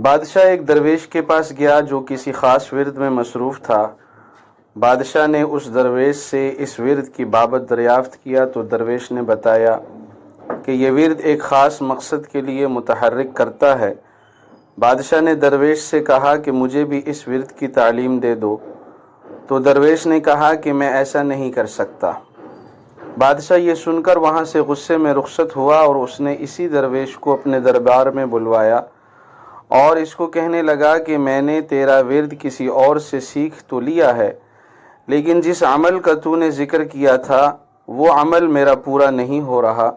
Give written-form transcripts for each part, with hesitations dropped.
بادشاہ ایک درویش کے پاس گیا جو کسی خاص ورد میں مصروف تھا۔ بادشاہ نے اس درویش سے اس ورد کی بابت دریافت کیا تو درویش نے بتایا کہ یہ ورد ایک خاص مقصد کے لیے متحرک کرتا ہے۔ بادشاہ نے درویش سے کہا کہ مجھے بھی اس ورد کی تعلیم دے دو، تو درویش نے کہا کہ میں ایسا نہیں کر سکتا۔ بادشاہ یہ سن کر وہاں سے غصے میں رخصت ہوا اور اس نے اسی درویش کو اپنے دربار میں بلوایا اور اس کو کہنے لگا کہ میں نے تیرا ورد کسی اور سے سیکھ تو لیا ہے، لیکن جس عمل کا تو نے ذکر کیا تھا وہ عمل میرا پورا نہیں ہو رہا۔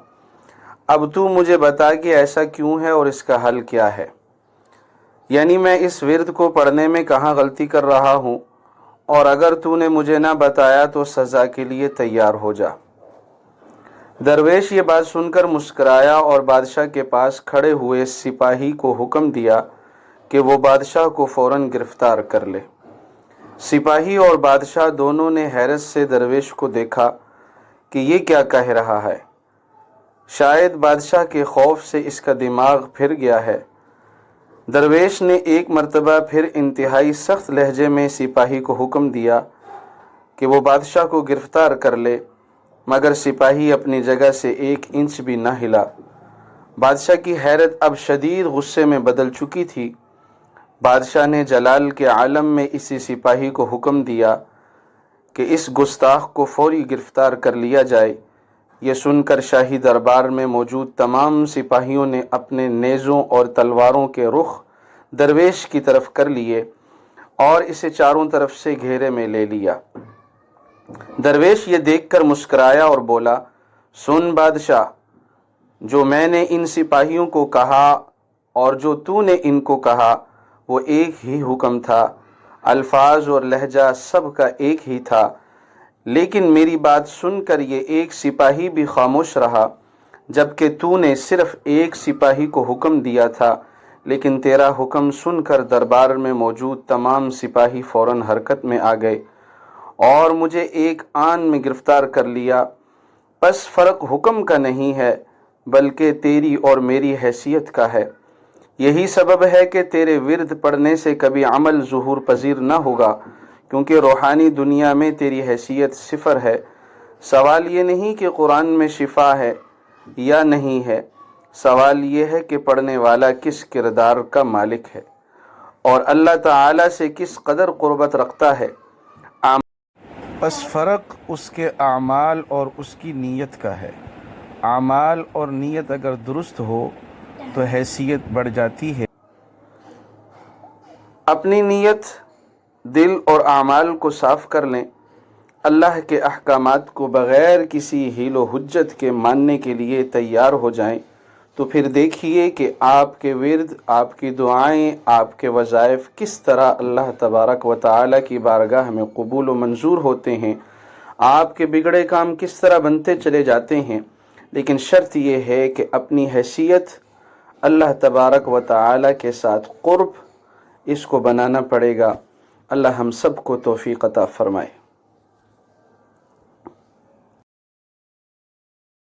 اب تو مجھے بتا کہ ایسا کیوں ہے اور اس کا حل کیا ہے، یعنی میں اس ورد کو پڑھنے میں کہاں غلطی کر رہا ہوں، اور اگر تو نے مجھے نہ بتایا تو سزا کے لیے تیار ہو جا۔ درویش یہ بات سن کر مسکرایا اور بادشاہ کے پاس کھڑے ہوئے سپاہی کو حکم دیا کہ وہ بادشاہ کو فوراً گرفتار کر لے۔ سپاہی اور بادشاہ دونوں نے حیرت سے درویش کو دیکھا کہ یہ کیا کہہ رہا ہے۔ شاید بادشاہ کے خوف سے اس کا دماغ پھر گیا ہے۔ درویش نے ایک مرتبہ پھر انتہائی سخت لہجے میں سپاہی کو حکم دیا کہ وہ بادشاہ کو گرفتار کر لے، مگر سپاہی اپنی جگہ سے ایک انچ بھی نہ ہلا۔ بادشاہ کی حیرت اب شدید غصے میں بدل چکی تھی۔ بادشاہ نے جلال کے عالم میں اسی سپاہی کو حکم دیا کہ اس گستاخ کو فوری گرفتار کر لیا جائے۔ یہ سن کر شاہی دربار میں موجود تمام سپاہیوں نے اپنے نیزوں اور تلواروں کے رخ درویش کی طرف کر لیے اور اسے چاروں طرف سے گھیرے میں لے لیا۔ درویش یہ دیکھ کر مسکرایا اور بولا، سن بادشاہ، جو میں نے ان سپاہیوں کو کہا اور جو تو نے ان کو کہا وہ ایک ہی حکم تھا، الفاظ اور لہجہ سب کا ایک ہی تھا، لیکن میری بات سن کر یہ ایک سپاہی بھی خاموش رہا، جبکہ تو نے صرف ایک سپاہی کو حکم دیا تھا، لیکن تیرا حکم سن کر دربار میں موجود تمام سپاہی فوراً حرکت میں آ گئے اور مجھے ایک آن میں گرفتار کر لیا۔ پس فرق حکم کا نہیں ہے بلکہ تیری اور میری حیثیت کا ہے۔ یہی سبب ہے کہ تیرے ورد پڑھنے سے کبھی عمل ظہور پذیر نہ ہوگا، کیونکہ روحانی دنیا میں تیری حیثیت صفر ہے۔ سوال یہ نہیں کہ قرآن میں شفا ہے یا نہیں ہے، سوال یہ ہے کہ پڑھنے والا کس کردار کا مالک ہے اور اللہ تعالی سے کس قدر قربت رکھتا ہے۔ پس فرق اس کے اعمال اور اس کی نیت کا ہے۔ اعمال اور نیت اگر درست ہو تو حیثیت بڑھ جاتی ہے۔ اپنی نیت، دل اور اعمال کو صاف کر لیں، اللہ کے احکامات کو بغیر کسی حیل و حجت کے ماننے کے لیے تیار ہو جائیں، تو پھر دیکھیے کہ آپ کے ورد، آپ کی دعائیں، آپ کے وظائف کس طرح اللہ تبارک و تعالی کی بارگاہ میں قبول و منظور ہوتے ہیں، آپ کے بگڑے کام کس طرح بنتے چلے جاتے ہیں۔ لیکن شرط یہ ہے کہ اپنی حیثیت اللہ تبارک و تعالی کے ساتھ قرب، اس کو بنانا پڑے گا۔ اللہ ہم سب کو توفیق عطا فرمائے۔